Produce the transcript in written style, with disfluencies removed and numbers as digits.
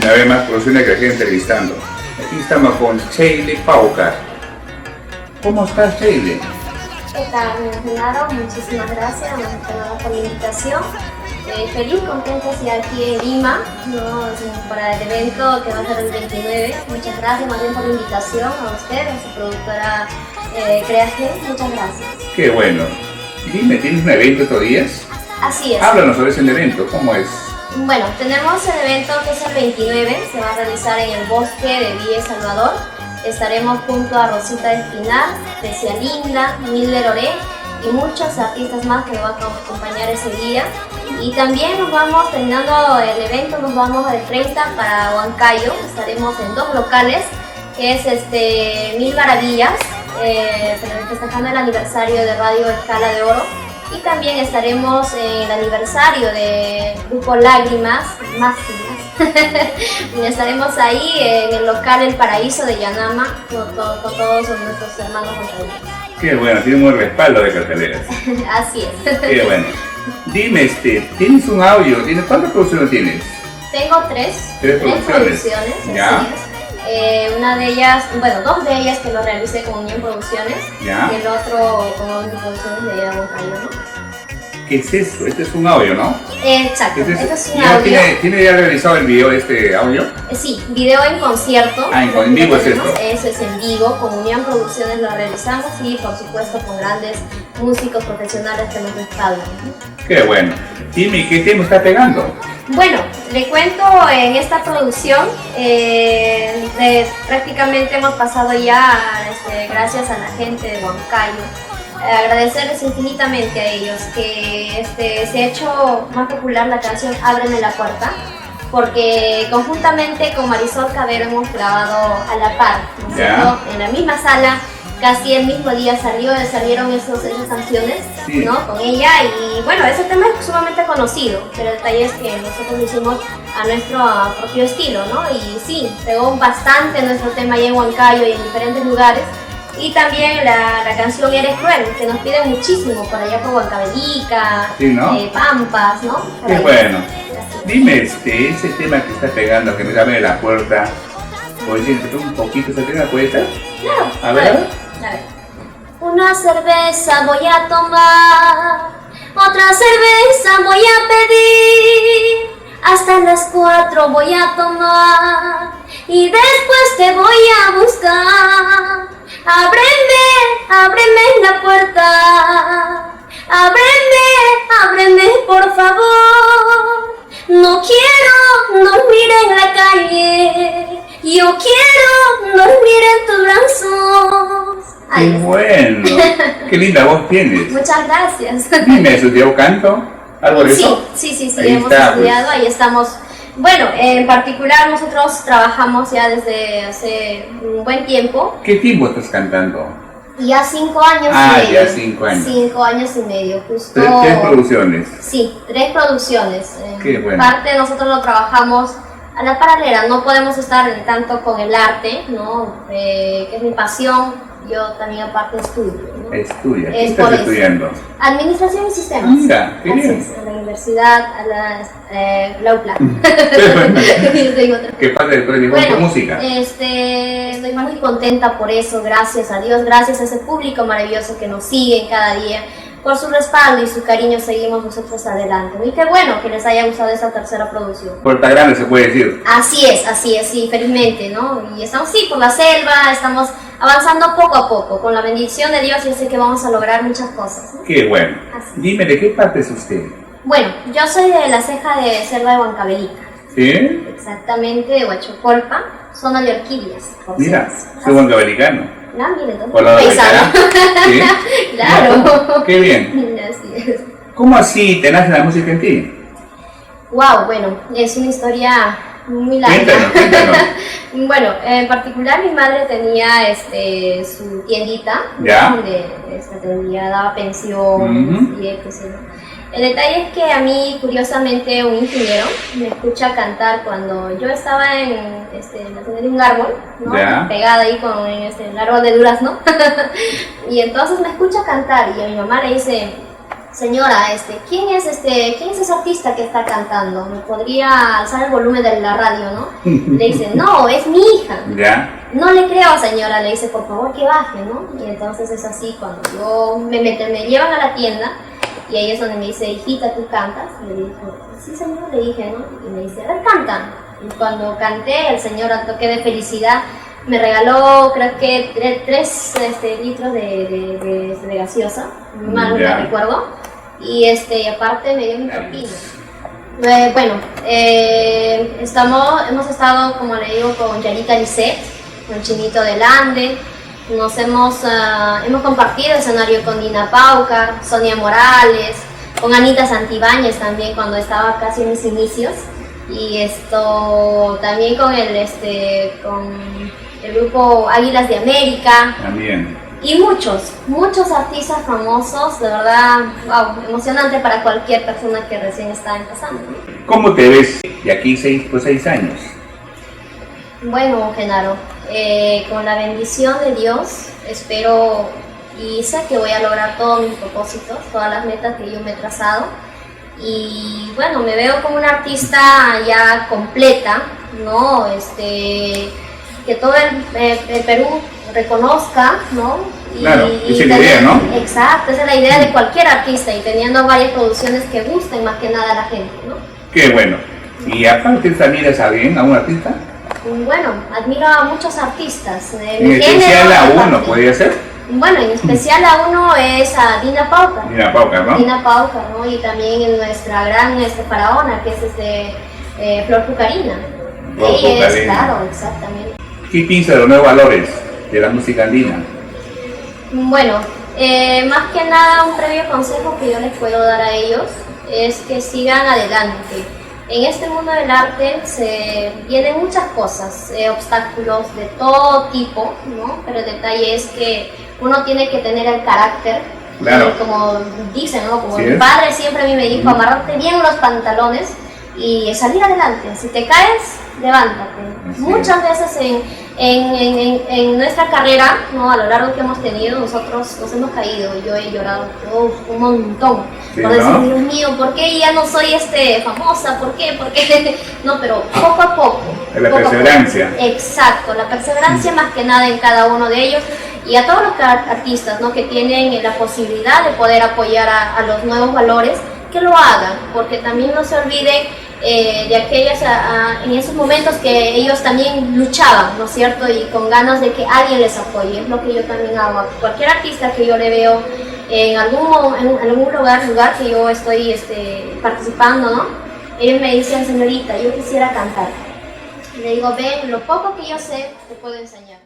una vez más producciones que estoy entrevistando. Aquí estamos con Sheile Paucar. ¿Cómo estás, Sheile? ¿Qué tal, Genaro? Muchísimas gracias por la invitación. Feliz, contenta de estar aquí en Lima, ¿no? Para el evento que va a ser el 29. Muchas gracias más bien por la invitación a usted, a su productora Creagen. Muchas gracias. Qué bueno. Dime, ¿tienes un evento estos días? Así es. Háblanos sobre ese evento, ¿cómo es? Bueno, tenemos el evento que es el 29, se va a realizar en el bosque de Villa Salvador. Estaremos junto a Rosita Espinar, Tesia Linda, Miller Oré y muchos artistas más que nos van a acompañar ese día. Y también nos vamos, terminando el evento, nos vamos del 30 para Huancayo. Estaremos en 2 locales, que es Mil Maravillas, festejando el aniversario de Radio Escala de Oro. Y también estaremos en el aniversario de Grupo Lágrimas Máximas. Estaremos ahí en el local El Paraíso de Yanama con todos nuestros hermanos montañeros. Qué bueno, tiene un buen respaldo de carteleras. Así es. Qué bueno. Dime, ¿tienes un audio? ¿Cuántas producciones tienes? Tengo tres producciones. ¿Ya? Así es. Una de ellas, bueno, 2 de ellas que lo realicé con Unión Producciones. ¿Ya? Y el otro con Unión Producciones de Huancayo, ¿no? ¿Qué es eso? Este es un audio, ¿no? Exacto, este es un ¿Ya audio. ¿Tiene ya realizado el video audio? Sí, video en concierto. En vivo es esto. Eso es en vivo, con Unión Producciones lo realizamos y por supuesto con grandes músicos profesionales que nos respaldan. Qué bueno. Dime, ¿qué tema está pegando? Bueno, le cuento en esta producción, prácticamente hemos pasado ya, gracias a la gente de Huancayo, agradecerles infinitamente a ellos que se ha hecho más popular la canción Ábreme la puerta, porque conjuntamente con Marisol Cabero hemos grabado a la par, ¿no es cierto? En la misma sala, casi el mismo día salieron esas canciones, sí, ¿no? Con ella, y bueno, ese tema es sumamente conocido, pero el detalle es que nosotros lo hicimos a nuestro propio estilo, ¿no? Y sí, pegó bastante nuestro tema allá en Huancayo y en diferentes lugares. Y también la canción Eres Cruel, que nos piden muchísimo por allá por Huancavelica, sí, ¿no? Pampas, ¿no? Qué bueno. Dime, ese tema que está pegando, que me abre la puerta, ¿puedes decir un poquito ese tema? ¿Puede ser? Claro. A ver. Una cerveza voy a tomar, otra cerveza voy a pedir, hasta las 4 voy a tomar y después te voy a buscar. Ábreme la puerta, ábreme por favor. No quiero dormir en la calle, yo quiero dormir en tus brazos. ¡Qué bueno! ¡Qué linda voz tienes! Muchas gracias. Dime, ¿estudió canto? ¿Algo de eso? Sí, hemos estudiado, ahí estamos. Bueno, en particular nosotros trabajamos ya desde hace un buen tiempo. ¿Qué tiempo estás cantando? Ya 5 años y medio. Ya 5 años. 5 años y medio, justo. 3 producciones. Sí, 3 producciones. Qué bueno. Parte nosotros lo trabajamos a la paralela, no podemos estar tanto con el arte, ¿no? Que es mi pasión. Yo también aparte estudio, ¿no? Estudia, ¿qué estás estudiando? Administración y Sistemas. Mira, qué bien. En la universidad, a la UPLA. ¿Qué parte de tu música? Estoy muy contenta por eso, gracias a Dios, gracias a ese público maravilloso que nos sigue cada día. Por su respaldo y su cariño seguimos nosotros adelante. Y qué bueno que les haya gustado esa tercera producción. Puerta grande se puede decir. Así es, sí, felizmente, ¿no? Y estamos, sí, por la selva, estamos avanzando poco a poco. Con la bendición de Dios yo sé que vamos a lograr muchas cosas, ¿no? Qué bueno. Así. Dime, ¿de qué parte es usted? Bueno, yo soy de la ceja de selva de Huancavelica. ¿Sí? Exactamente, de Huachocolpa, zona de Orquídeas. Mira, soy huancavelicano. Ah, mire, entonces. ¿Por la ¿Sí? Claro. Mira, qué bien. Así es. ¿Cómo así te nace la música en ti? Wow, bueno, es una historia muy larga. Cuéntanos. Bueno, en particular mi madre tenía su tiendita, ¿ya? Donde daba pensión y etc. El detalle es que a mí, curiosamente, un ingeniero me escucha cantar cuando yo estaba en la tienda de un árbol, ¿no? Pegada ahí con el árbol de durazno. Y entonces me escucha cantar y a mi mamá le dice: señora, ¿quién es ese artista que está cantando? ¿Me podría alzar el volumen de la radio, no? Le dice, no, es mi hija. ¿Ya? No le creo, señora, le dice, por favor que baje, ¿no? Y entonces es así, cuando yo me llevan a la tienda, y ahí es donde me dice, hijita, ¿tú cantas? Y le digo, sí, señor, le dije, ¿no? Y me dice, a ver, canta. Y cuando canté, el señor al toque de felicidad me regaló, creo que 3 litros de gaseosa, mal no recuerdo, y aparte me dio un propina. Bueno, hemos estado, como le digo, con Yarita Lisset, con Chinito del Ande, hemos compartido escenario con Dina Paucar, Sonia Morales, con Anita Santibáñez también cuando estaba casi en mis inicios, y también con el grupo Águilas de América. También. Y muchos artistas famosos, de verdad, wow, emocionante para cualquier persona que recién está empezando, ¿no? ¿Cómo te ves de aquí 6 años? Bueno, Genaro, con la bendición de Dios, espero y sé que voy a lograr todos mis propósitos, todas las metas que yo me he trazado. Y bueno, me veo como una artista ya completa, ¿no? Que todo el Perú reconozca, ¿no? Claro, esa es la idea, ¿no? Exacto, esa es la idea de cualquier artista, y teniendo varias producciones que gusten más que nada a la gente, ¿no? Qué bueno. ¿Y aparte admiras a alguien, a un artista? Bueno, admiro a muchos artistas. En especial a uno, ¿podría ser? Bueno, en especial a uno es a Dina Paucar. Dina Paucar, ¿no? Dina Paucar, ¿no? Y también en nuestra gran faraona, que es Flor Pucarina. Ella es, claro, exactamente. ¿Qué piensas de los nuevos valores de la música andina? Bueno, más que nada un previo consejo que yo les puedo dar a ellos es que sigan adelante. En este mundo del arte se vienen muchas cosas, obstáculos de todo tipo, ¿no? Pero el detalle es que uno tiene que tener el carácter, claro. Como dicen, ¿no? Como ¿Sí mi padre siempre a mí me dijo, amarrarte bien los pantalones y salir adelante. Si te caes, levántate. Así Muchas veces en nuestra carrera, ¿no? A lo largo que hemos tenido, nosotros nos hemos caído. Yo he llorado un montón. Sí, por decir, ¿no? Dios mío, ¿por qué ya no soy famosa? ¿Por qué? ¿Por qué? No, pero poco a poco. La perseverancia. Exacto, la perseverancia más que nada en cada uno de ellos. Y a todos los artistas, ¿no? Que tienen la posibilidad de poder apoyar a los nuevos valores, que lo hagan, porque también no se olviden de aquellas, en esos momentos que ellos también luchaban, ¿no es cierto? Y con ganas de que alguien les apoye, es lo que yo también hago. Cualquier artista que yo le veo en algún lugar que yo estoy participando, ¿no? Ellos me dicen, señorita, yo quisiera cantar. Le digo, ven, lo poco que yo sé, te puedo enseñar.